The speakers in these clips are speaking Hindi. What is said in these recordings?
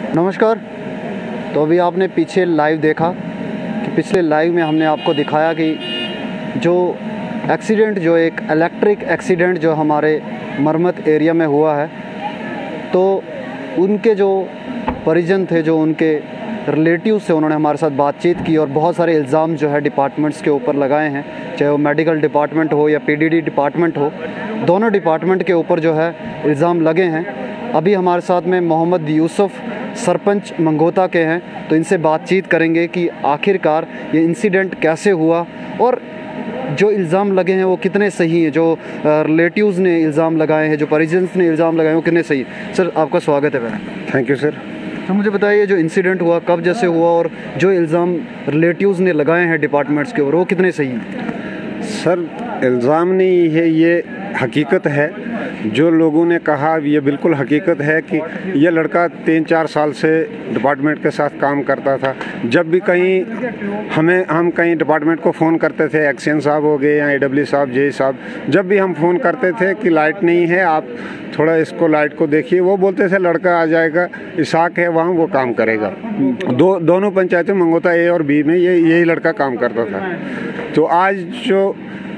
नमस्कार। तो अभी आपने पीछे लाइव देखा कि पिछले लाइव में हमने आपको दिखाया कि जो एक्सीडेंट, जो एक इलेक्ट्रिक एक्सीडेंट जो हमारे मरमत एरिया में हुआ है, तो उनके जो परिजन थे, जो उनके रिलेटिव्स थे, उन्होंने हमारे साथ बातचीत की और बहुत सारे इल्ज़ाम जो है डिपार्टमेंट्स के ऊपर लगाए हैं, चाहे वो मेडिकल डिपार्टमेंट हो या पीडीडी डिपार्टमेंट हो। दोनों डिपार्टमेंट के ऊपर जो है इल्ज़ाम लगे हैं। अभी हमारे साथ में मोहम्मद यूसुफ सरपंच मंगोता के हैं, तो इनसे बातचीत करेंगे कि आखिरकार ये इंसिडेंट कैसे हुआ और जो इल्ज़ाम लगे हैं वो कितने सही हैं, जो रिलेटिव्स ने इल्ज़ाम लगाए हैं, जो परिजन्स ने इल्ज़ाम लगाए हैं, वो कितने सही हैं। सर, आपका स्वागत है पहले। Thank you sir. तो मुझे बताइए, जो इंसिडेंट हुआ कब जैसे हुआ और जो इल्ज़ाम रिलेटिव्स ने लगाए हैं डिपार्टमेंट्स के ऊपर, वो कितने सही हैं। सर, इल्ज़ाम नहीं है, ये हकीकत है। जो लोगों ने कहा ये बिल्कुल हकीकत है कि ये लड़का 3-4 साल से डिपार्टमेंट के साथ काम करता था। जब भी कहीं हम कहीं डिपार्टमेंट को फ़ोन करते थे, एक्शन साहब हो गए या एडब्ल्यू साहब, जे साहब, जब भी हम फ़ोन करते थे कि लाइट नहीं है, आप थोड़ा इसको लाइट को देखिए, वो बोलते थे लड़का आ जाएगा, इसाक है वहाँ, वो काम करेगा। दोनों पंचायतें मंगोता ए और बी में यही लड़का काम करता था। तो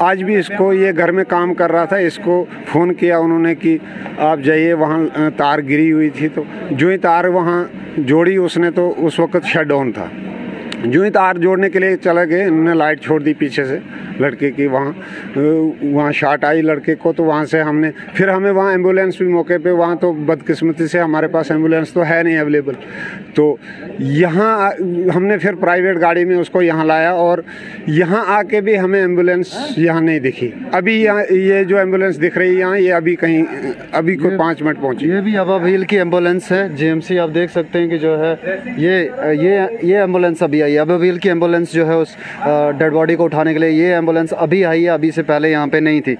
आज भी इसको, ये घर में काम कर रहा था, इसको फ़ोन किया उन्होंने कि आप जाइए, वहाँ तार गिरी हुई थी। तो जो ही तार वहाँ जोड़ी उसने, तो उस वक्त शट डाउन था। जो ही तार जोड़ने के लिए चले गए, उन्होंने लाइट छोड़ दी पीछे से लड़के की। वहाँ शॉट आई लड़के को, तो वहाँ से हमें वहाँ एम्बुलेंस भी मौके पे, वहाँ तो बदकिस्मती से हमारे पास एम्बुलेंस तो है नहीं अवेलेबल। तो यहाँ हमने फिर प्राइवेट गाड़ी में उसको यहाँ लाया और यहाँ आके भी हमें एम्बुलेंस यहाँ नहीं दिखी। अभी यहाँ ये जो एम्बुलेंस दिख रही है यहाँ, ये अभी कोई 5 मिनट पहुँची। ये भी अबावील की एम्बुलेंस है, जेएमसी। आप देख सकते हैं कि जो है ये एम्बुलेंस अभी आई है। अबावील की एम्बुलेंस जो है उस डेड बॉडी को उठाने के लिए, ये एम्बुलेंस अभी आई है, अभी से पहले यहाँ पे नहीं थी।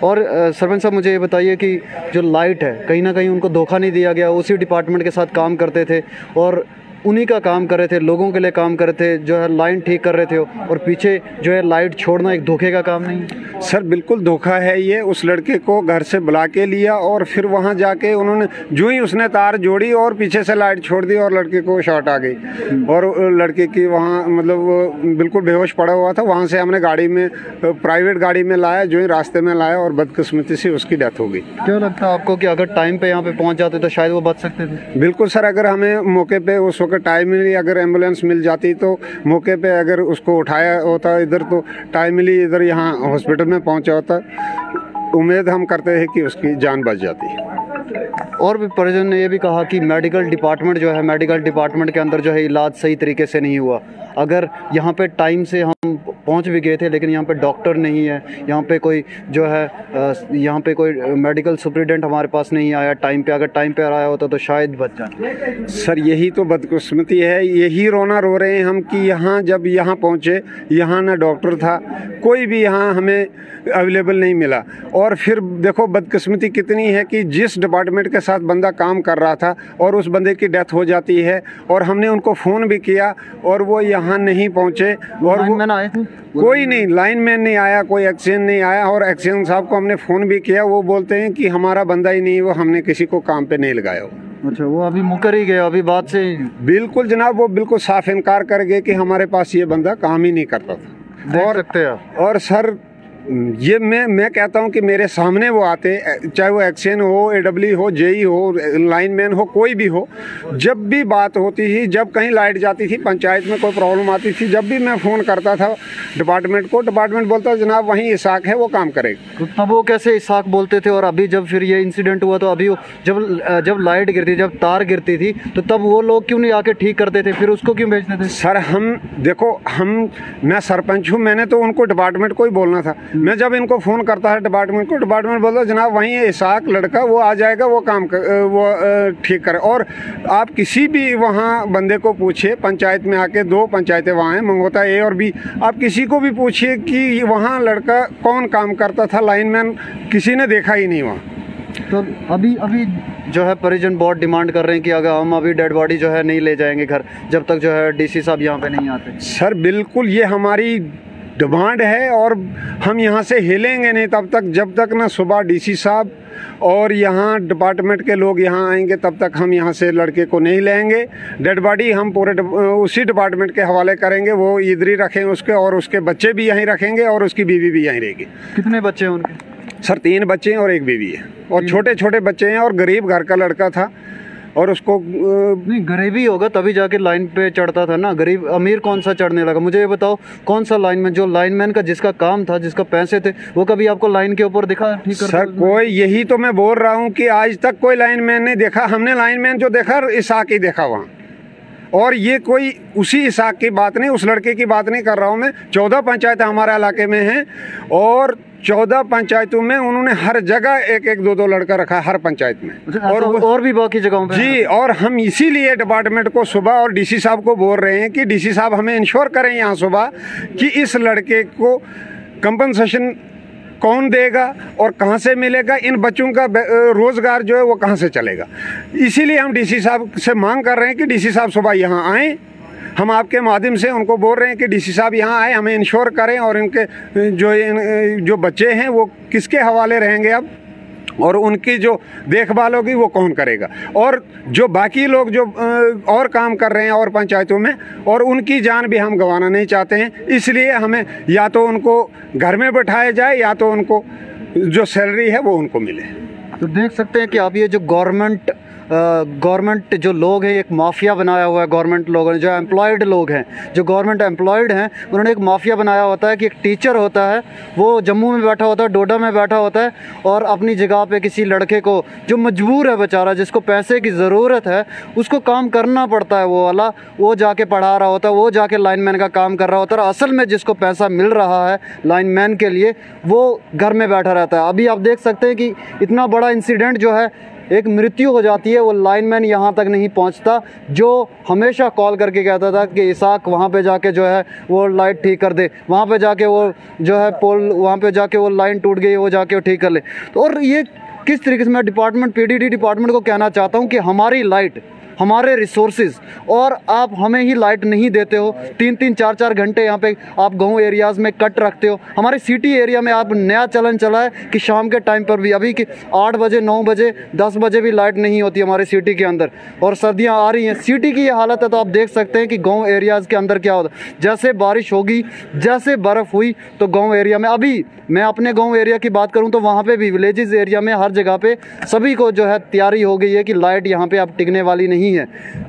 और सरपंच साहब, मुझे ये बताइए कि जो लाइट है, कहीं ना कहीं उनको धोखा नहीं दिया गया। उसी डिपार्टमेंट के साथ काम करते थे और उन्हीं का काम कर रहे थे, लोगों के लिए काम कर रहे थे, जो है लाइन ठीक कर रहे थे, और पीछे जो है लाइट छोड़ना एक धोखे का काम नहीं। सर, बिल्कुल धोखा है ये। उस लड़के को घर से बुला के लिया और फिर वहाँ जाके उन्होंने जो ही उसने तार जोड़ी और पीछे से लाइट छोड़ दी और लड़के को शॉट आ गई और लड़के की वहाँ मतलब बिल्कुल बेहोश पड़ा हुआ था। वहाँ से हमने गाड़ी में, प्राइवेट गाड़ी में लाया, जो ही रास्ते में लाया और बदकिस्मती से उसकी डेथ हो गई। क्यों लगता है आपको कि अगर टाइम पे यहाँ पे पहुँच जाते तो शायद वो बच सकते थे? बिल्कुल सर, अगर हमें मौके पे उस वक्त टाइमली अगर एम्बुलेंस मिल जाती, तो मौके पे अगर उसको उठाया होता इधर, तो टाइमली इधर यहाँ हॉस्पिटल में पहुँचा होता, उम्मीद हम करते हैं कि उसकी जान बच जाती। और भी परिजन ने ये भी कहा कि मेडिकल डिपार्टमेंट जो है, मेडिकल डिपार्टमेंट के अंदर जो है इलाज सही तरीके से नहीं हुआ। अगर यहाँ पे टाइम से हम पहुँच भी गए थे, लेकिन यहाँ पे डॉक्टर नहीं है, यहाँ पे कोई जो है यहाँ पे कोई मेडिकल सुपरिटेंडेंट हमारे पास नहीं आया टाइम पे। अगर टाइम पे आया होता तो शायद बच जाते। सर, यही तो बदकिस्मती है, यही रोना रो रहे हैं हम कि यहाँ जब यहाँ पहुँचे, यहाँ ना डॉक्टर था, कोई भी यहाँ हमें अवेलेबल नहीं मिला। और फिर देखो बदकिस्मती कितनी है कि जिस डिपार्टमेंट के साथ बंदा काम कर रहा था और उस बंदे की डेथ हो जाती है, और हमने उनको फ़ोन भी किया और वो यहाँ नहीं पहुँचे। और लाइनमैन आए थे? कोई नहीं, लाइनमैन नहीं आया, कोई एक्शन नहीं आया। और एक्शन साहब को हमने फ़ोन भी किया, वो बोलते हैं कि हमारा बंदा ही नहीं, वो हमने किसी को काम पे नहीं लगाया हो। अच्छा, वो अभी मुकर ही गया अभी बात से? बिल्कुल जनाब, वो बिल्कुल साफ इनकार कर गए कि हमारे पास ये बंदा काम ही नहीं करता था। देख सकते हैं आप। और सर, ये मैं कहता हूँ कि मेरे सामने वो आते, चाहे वो एक्शन हो, एडब्ल्यू हो, जेई हो, लाइनमैन हो, कोई भी हो, जब भी बात होती थी, जब कहीं लाइट जाती थी, पंचायत में कोई प्रॉब्लम आती थी, जब भी मैं फ़ोन करता था डिपार्टमेंट को, डिपार्टमेंट बोलता जनाब वहीं इसाक है, वो काम करेगा। तो तब वो कैसे इसाक बोलते थे? और अभी जब फिर ये इंसिडेंट हुआ, तो अभी जब लाइट गिरती, जब तार गिरती थी, तो तब वो लोग क्यों नहीं आके ठीक करते थे? फिर उसको क्यों भेजते थे? सर, मैं सरपंच हूँ, मैंने तो उनको डिपार्टमेंट को ही बोलना था। मैं जब इनको फ़ोन करता है डिपार्टमेंट को, डिपार्टमेंट बोलता है जनाब वहीं इसाक लड़का, वो आ जाएगा, वो काम वो ठीक करे। और आप किसी भी वहाँ बंदे को पूछिए, पंचायत में आके, 2 पंचायतें वहाँ हैं, मंगोता ए और बी, आप किसी को भी पूछिए कि वहाँ लड़का कौन काम करता था, लाइनमैन किसी ने देखा ही नहीं वहाँ। तो अभी जो है परिजन बहुत डिमांड कर रहे हैं कि अगर हम अभी डेड बॉडी जो है नहीं ले जाएंगे घर, जब तक जो है डीसी साहब यहाँ पे नहीं आते। सर, बिल्कुल ये हमारी डिमांड है और हम यहाँ से हिलेंगे नहीं तब तक, जब तक ना सुबह डीसी साहब और यहाँ डिपार्टमेंट के लोग यहाँ आएंगे, तब तक हम यहाँ से लड़के को नहीं लेंगे। डेड बॉडी हम पूरे उसी डिपार्टमेंट के हवाले करेंगे, वो इधर ही रखेंगे उसके, और उसके बच्चे भी यहीं रखेंगे और उसकी बीवी भी यहीं रहेगी। कितने बच्चे हैं उनके? सर 3 बच्चे हैं और 1 बीवी है, और छोटे छोटे बच्चे हैं, और गरीब घर का लड़का था, और उसको नहीं, गरीबी होगा तभी जाके लाइन पे चढ़ता था ना। गरीब अमीर कौन सा चढ़ने लगा? मुझे ये बताओ, कौन सा लाइनमैन, जो लाइनमैन का जिसका काम था, जिसका पैसे थे, वो कभी आपको लाइन के ऊपर दिखा ठीक करता? सर कोई, यही तो मैं बोल रहा हूँ कि आज तक कोई लाइनमैन नहीं देखा। हमने लाइनमैन जो देखा इसाक ही देखा वहाँ, और ये कोई उसी इसाक की बात नहीं, उस लड़के की बात नहीं कर रहा हूँ मैं। 14 पंचायतें हमारे इलाके में हैं, और 14 पंचायतों में उन्होंने हर जगह 1-1, 2-2 लड़का रखा है हर पंचायत में, और भी बाकी जगहों पे जी। और हम इसीलिए डिपार्टमेंट को सुबह और डीसी साहब को बोल रहे हैं कि डीसी साहब हमें इंश्योर करें यहाँ सुबह कि इस लड़के को कंपनसेशन कौन देगा और कहाँ से मिलेगा, इन बच्चों का रोज़गार जो है वो कहाँ से चलेगा। इसीलिए हम डीसी साहब से मांग कर रहे हैं कि डीसी साहब सुबह यहाँ आएँ। हम आपके माध्यम से उनको बोल रहे हैं कि डीसी साहब यहाँ आए, हमें इंश्योर करें, और इनके जो बच्चे हैं वो किसके हवाले रहेंगे अब, और उनकी जो देखभाल होगी वो कौन करेगा, और जो बाकी लोग जो और काम कर रहे हैं और पंचायतों में, और उनकी जान भी हम गंवाना नहीं चाहते हैं। इसलिए हमें या तो उनको घर में बैठाया जाए, या तो उनको जो सैलरी है वो उनको मिले। तो देख सकते हैं कि आप ये जो गवर्नमेंट जो लोग हैं, एक माफिया बनाया हुआ है गवर्नमेंट लोगों ने। जो एम्प्लॉयड लोग हैं, जो गवर्नमेंट एम्प्लॉयड हैं, उन्होंने एक माफिया बनाया होता है कि एक टीचर होता है, वो जम्मू में बैठा होता है, डोडा में बैठा होता है, और अपनी जगह पे किसी लड़के को जो मजबूर है बेचारा, जिसको पैसे की ज़रूरत है, उसको काम करना पड़ता है, वो वाला वो जाके पढ़ा रहा होता है, वो जाके लाइनमैन का काम कर रहा होता है, और असल में जिसको पैसा मिल रहा है लाइनमैन के लिए, वो घर में बैठा रहता है। अभी आप देख सकते हैं कि इतना बड़ा इंसिडेंट जो है, एक मृत्यु हो जाती है, वो लाइनमैन यहाँ तक नहीं पहुँचता, जो हमेशा कॉल करके कहता था कि इसाक वहाँ पे जाके जो है वो लाइट ठीक कर दे, वहाँ पे जाके वो जो है पोल, वहाँ पे जाके वो लाइन टूट गई, वो जाके वो ठीक कर ले। तो और ये किस तरीके से मैं डिपार्टमेंट, पीडीडी डिपार्टमेंट को कहना चाहता हूँ कि हमारी लाइट, हमारे रिसोर्सेज, और आप हमें ही लाइट नहीं देते हो। 3-3, 4-4 घंटे यहाँ पे आप गांव एरियाज़ में कट रखते हो। हमारे सिटी एरिया में आप नया चलन चला है कि शाम के टाइम पर भी, अभी कि 8 बजे, 9 बजे, 10 बजे भी लाइट नहीं होती हमारे सिटी के अंदर, और सर्दियाँ आ रही हैं, सिटी की ये हालत है। तो आप देख सकते हैं कि गाँव एरियाज़ के अंदर क्या होता है। जैसे बारिश होगी, जैसे बर्फ़ हुई, तो गाँव एरिया में, अभी मैं अपने गाँव एरिया की बात करूँ तो वहाँ पर भी, विलेजेस एरिया में हर जगह पर सभी को जो है तैयारी हो गई है कि लाइट यहाँ पर अब टिकने वाली नहीं है,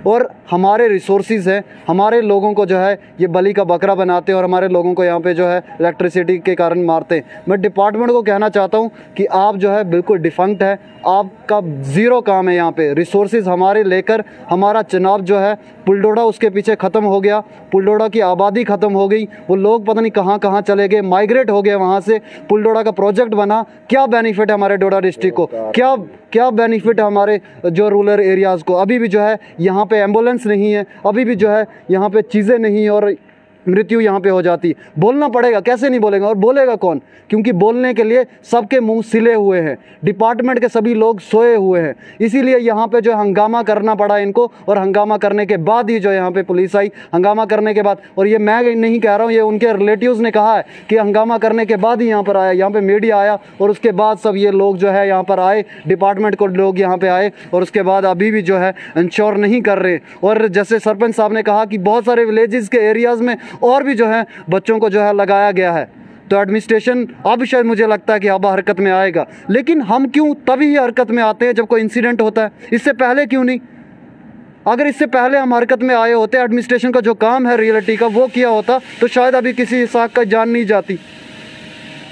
और हमारे रिसोर्सेज हैं, हमारे लोगों को जो है ये बलि का बकरा बनाते हैं, और हमारे लोगों को यहाँ पे जो है इलेक्ट्रिसिटी के कारण मारते हैं। मैं डिपार्टमेंट को कहना चाहता हूँ कि आप जो है बिल्कुल डिफंक्ट है, आपका ज़ीरो काम है यहाँ पे। रिसोर्सेज हमारे लेकर, हमारा चुनाव जो है पुलडोडा उसके पीछे ख़त्म हो गया, पुलडोडा की आबादी ख़त्म हो गई, वो लोग पता नहीं कहाँ कहाँ चले गए, माइग्रेट हो गए वहाँ से। पुलडोडा का प्रोजेक्ट बना, क्या बेनिफिट है हमारे डोडा डिस्ट्रिक्ट को, क्या बेनिफिट है हमारे जो रूरल एरियाज़ को। अभी भी जो है यहाँ पे एम्बुलेंस नहीं है, अभी भी जो है यहाँ पे चीज़ें नहीं है, और मृत्यु यहाँ पे हो जाती। बोलना पड़ेगा, कैसे नहीं बोलेगा, और बोलेगा कौन, क्योंकि बोलने के लिए सबके मुंह सिले हुए हैं, डिपार्टमेंट के सभी लोग सोए हुए हैं। इसीलिए यहाँ पे जो हंगामा करना पड़ा इनको, और हंगामा करने के बाद ही जो यहाँ पे पुलिस आई, हंगामा करने के बाद। और ये मैं नहीं कह रहा हूँ, ये उनके रिलेटिव्स ने कहा है कि हंगामा करने के बाद ही यहाँ पर आया, यहाँ पर मीडिया आया, और उसके बाद सब ये लोग जो है यहाँ पर आए, डिपार्टमेंट को लोग यहाँ पर आए, और उसके बाद अभी भी जो है इंश्योर नहीं कर रहे। और जैसे सरपंच साहब ने कहा कि बहुत सारे विलेजेस के एरियाज़ में और भी जो है बच्चों को जो है लगाया गया है, तो एडमिनिस्ट्रेशन अब शायद मुझे लगता है कि अब हरकत में आएगा। लेकिन हम क्यों तभी हरकत में आते हैं जब कोई इंसिडेंट होता है, इससे पहले क्यों नहीं? अगर इससे पहले हम हरकत में आए होते, एडमिनिस्ट्रेशन का जो काम है रियलिटी का वो किया होता, तो शायद अभी किसी इसाक का जान नहीं जाती।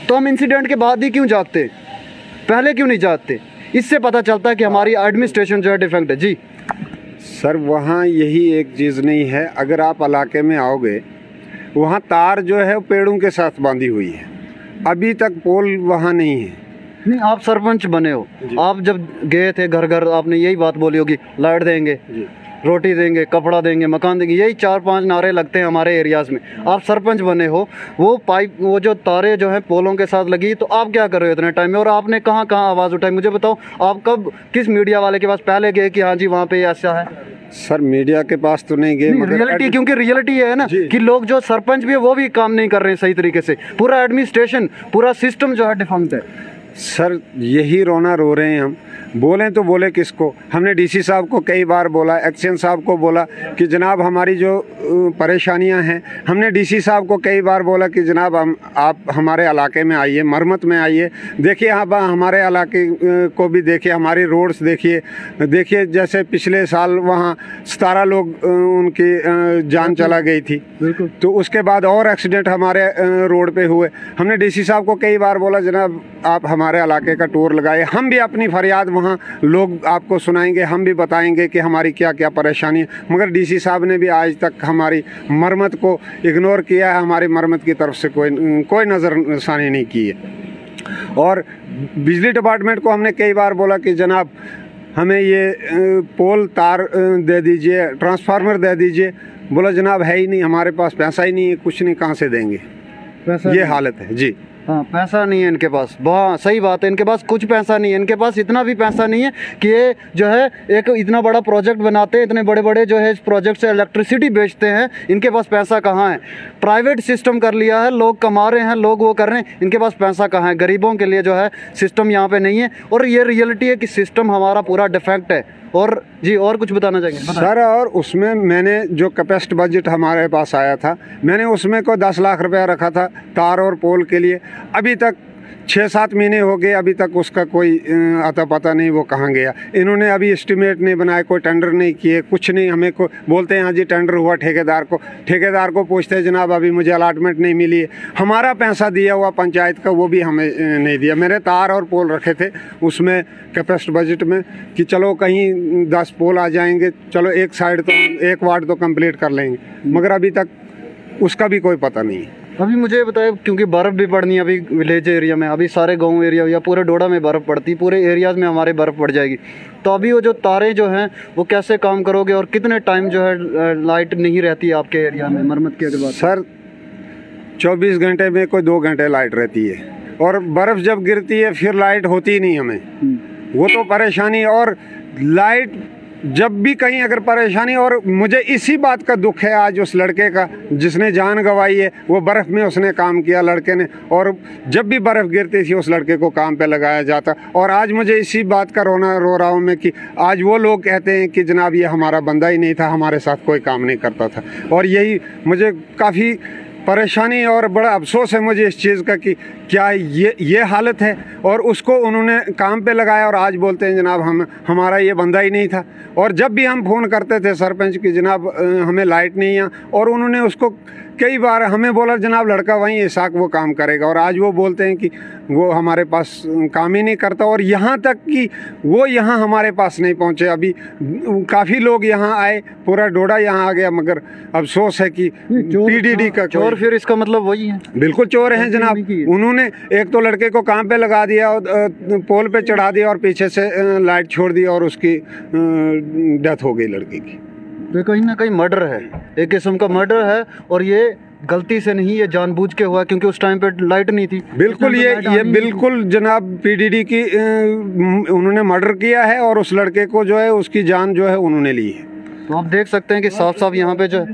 तो हम इंसिडेंट के बाद ही क्यों जागते, पहले क्यों नहीं जागते? इससे पता चलता है कि हमारी एडमिनिस्ट्रेशन जो है डिफेक्ट है। जी सर, वहाँ यही एक चीज़ नहीं है। अगर आप इलाके में आओगे, वहाँ तार जो है पेड़ों के साथ बांधी हुई है, अभी तक पोल वहाँ नहीं है। नहीं, आप सरपंच बने हो, आप जब गए थे घर घर, आपने यही बात बोली होगी, लाइट देंगे, रोटी देंगे, कपड़ा देंगे, मकान देंगे, यही 4-5 नारे लगते हैं हमारे एरियाज़ में। आप सरपंच बने हो, वो पाइप, वो जो तारे जो हैं पोलों के साथ लगी, तो आप क्या कर रहे हो इतने टाइम में, और आपने कहाँ कहाँ आवाज़ उठाई? मुझे बताओ, आप कब किस मीडिया वाले के पास पहले गए कि हाँ जी वहाँ पे ऐसा है? सर मीडिया के पास तो नहीं गए, मगर रियलिटी, क्योंकि रियलिटी है ना कि लोग जो सरपंच भी है वो भी काम नहीं कर रहे हैं सही तरीके से, पूरा एडमिनिस्ट्रेशन, पूरा सिस्टम जो है डिफंक्ट है। सर यही रोना रो रहे हैं हम। बोलें तो बोले किसको? हमने डीसी साहब को कई बार बोला, एक्शन साहब को बोला कि जनाब हमारी जो परेशानियां हैं, हमने डीसी साहब को कई बार बोला कि जनाब आप हमारे इलाके में आइए, मरम्मत में आइए, देखिए आप हमारे इलाके को भी देखिए, हमारी रोड्स देखिए जैसे पिछले साल वहाँ 17 लोग उनकी जान चला गई थी, तो उसके बाद और एक्सीडेंट हमारे रोड पे हुए। हमने डीसी साहब को कई बार बोला जनाब आप हमारे इलाके का टूर लगाए, हम भी अपनी फरियाद वहाँ लोग आपको सुनाएंगे, हम भी बताएंगे कि हमारी क्या क्या परेशानी है, मगर डीसी साहब ने भी आज तक हमारी मरम्मत को इग्नोर किया है, हमारी मरम्मत की तरफ से कोई नज़रसानी नहीं की है। और बिजली डिपार्टमेंट को हमने कई बार बोला कि जनाब हमें ये पोल तार दे दीजिए, ट्रांसफार्मर दे दीजिए, बोला जनाब है ही नहीं, हमारे पास पैसा ही नहीं है, कुछ नहीं, कहाँ से देंगे, ये हालत है जी। हाँ, पैसा नहीं है इनके पास, बहुत सही बात है, इनके पास कुछ पैसा नहीं है, इनके पास इतना भी पैसा नहीं है कि ये जो है एक इतना बड़ा प्रोजेक्ट बनाते हैं, इतने बड़े बड़े जो है इस प्रोजेक्ट से इलेक्ट्रिसिटी बेचते हैं, इनके पास पैसा कहाँ है? प्राइवेट सिस्टम कर लिया है, लोग कमा रहे हैं, लोग वो कर रहे हैं, इनके पास पैसा कहाँ है? गरीबों के लिए जो है सिस्टम यहाँ पे नहीं है, और ये रियलिटी है कि सिस्टम हमारा पूरा डिफेक्ट है। और जी और कुछ बताना चाहेंगे सर? और उसमें मैंने जो कैपेसिटी बजट हमारे पास आया था, मैंने उसमें को 10 लाख रुपया रखा था तार और पोल के लिए, अभी तक 6-7 महीने हो गए, अभी तक उसका कोई अता पता नहीं वो कहाँ गया। इन्होंने अभी एस्टीमेट नहीं बनाए, कोई टेंडर नहीं किए, कुछ नहीं। हमें को बोलते हैं हाँ जी टेंडर हुआ, ठेकेदार को पूछते हैं जनाब अभी मुझे अलाटमेंट नहीं मिली है। हमारा पैसा दिया हुआ पंचायत का वो भी हमें नहीं दिया। मैंने तार और पोल रखे थे उसमें कैपेसिटी बजट में कि चलो कहीं 10 पोल आ जाएंगे, चलो एक साइड तो एक वार्ड तो कंप्लीट कर लेंगे, मगर अभी तक उसका भी कोई पता नहीं है। अभी मुझे बताए, क्योंकि बर्फ़ भी पड़नी है अभी विलेज एरिया में, अभी सारे गांव एरिया या पूरे डोडा में बर्फ़ पड़ती, पूरे एरियाज़ में हमारे बर्फ़ पड़ जाएगी, तो अभी वो जो तारें जो हैं वो कैसे काम करोगे, और कितने टाइम जो है लाइट नहीं रहती है आपके एरिया में मरम्मत के बाद? सर 24 घंटे में कोई 2 घंटे लाइट रहती है, और बर्फ़ जब गिरती है फिर लाइट होती ही नहीं हमें, वो तो परेशानी। और लाइट जब भी कहीं अगर परेशानी, और मुझे इसी बात का दुख है आज उस लड़के का जिसने जान गंवाई है, वो बर्फ़ में उसने काम किया लड़के ने, और जब भी बर्फ़ गिरती थी उस लड़के को काम पे लगाया जाता। और आज मुझे इसी बात का रो रहा हूँ मैं कि आज वो लोग कहते हैं कि जनाब ये हमारा बंदा ही नहीं था, हमारे साथ कोई काम नहीं करता था। और यही मुझे काफ़ी परेशानी और बड़ा अफसोस है मुझे इस चीज़ का कि क्या ये हालत है, और उसको उन्होंने काम पे लगाया और आज बोलते हैं जनाब हमारा ये बंदा ही नहीं था। और जब भी हम फ़ोन करते थे सरपंच की जनाब हमें लाइट नहीं है, और उन्होंने उसको कई बार हमें बोला जनाब लड़का वहीं इसाक वो काम करेगा, और आज वो बोलते हैं कि वो हमारे पास काम ही नहीं करता। और यहाँ तक कि वो यहाँ हमारे पास नहीं पहुँचे। अभी काफ़ी लोग यहाँ आए, पूरा डोडा यहाँ आ गया, मगर अफसोस है कि पीडीडी का चोर, फिर इसका मतलब वही है, बिल्कुल चोर हैं जनाब। उन्होंने एक तो लड़के को काम पे लगा दिया और पोल पे चढ़ा दिया और पीछे से लाइट छोड़ दी और उसकी डेथ हो गई लड़के की। तो कहीं ना कहीं मर्डर है, एक किस्म का मर्डर है, और ये गलती से नहीं, ये जानबूझ के हुआ, क्योंकि उस टाइम पे लाइट नहीं थी। बिल्कुल ये बिल्कुल जनाब पीडीडी की उन्होंने मर्डर किया है, और उस लड़के को जो है उसकी जान जो है उन्होंने ली है। तो आप देख सकते हैं कि साफ साफ यहाँ पे जो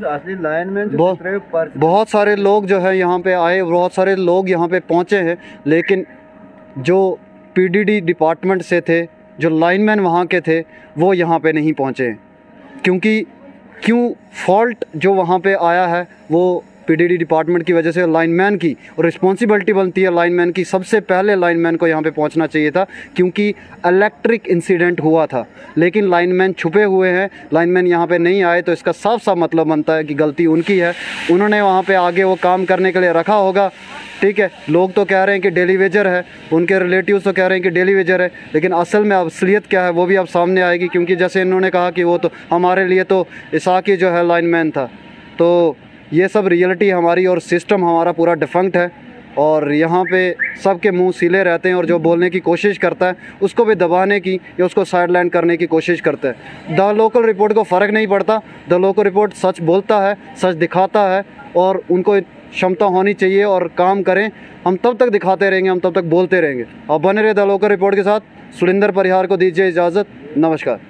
बहुत सारे लोग जो है यहाँ पे आए, बहुत सारे लोग यहाँ पे पहुँचे हैं, लेकिन जो पीडीडी डिपार्टमेंट से थे, जो लाइनमैन वहाँ के थे, वो यहाँ पे नहीं पहुँचे। क्यों फॉल्ट जो वहाँ पे आया है वो पीडीडी डिपार्टमेंट की वजह से, लाइनमैन की, और रिस्पॉन्सिबिलिटी बनती है लाइनमैन की। सबसे पहले लाइनमैन को यहाँ पे पहुँचना चाहिए था, क्योंकि इलेक्ट्रिक इंसिडेंट हुआ था, लेकिन लाइनमैन छुपे हुए हैं, लाइनमैन यहाँ पे नहीं आए, तो इसका साफ साफ मतलब बनता है कि गलती उनकी है। उन्होंने वहाँ पे आगे वो काम करने के लिए रखा होगा, ठीक है। लोग तो कह रहे हैं कि डेली वेजर है, उनके रिलेटिव्स तो कह रहे हैं कि डेली वेजर है, लेकिन असल में असलियत क्या है वो भी अब सामने आएगी, क्योंकि जैसे इन्होंने कहा कि वो तो हमारे लिए तो इसाक ही जो है लाइनमैन था। तो ये सब रियलिटी हमारी, और सिस्टम हमारा पूरा डिफंक्ट है, और यहाँ पे सबके मुंह सीले रहते हैं, और जो बोलने की कोशिश करता है उसको भी दबाने की या उसको साइडलाइन करने की कोशिश करता है। द लोकल रिपोर्ट को फ़र्क नहीं पड़ता, द लोकल रिपोर्ट सच बोलता है, सच दिखाता है, और उनको क्षमता होनी चाहिए और काम करें। हम तब तक दिखाते रहेंगे, हम तब तक बोलते रहेंगे। और बने रहे द लोकल रिपोर्ट के साथ। सुरिंदर परिहार को दीजिए इजाज़त। नमस्कार।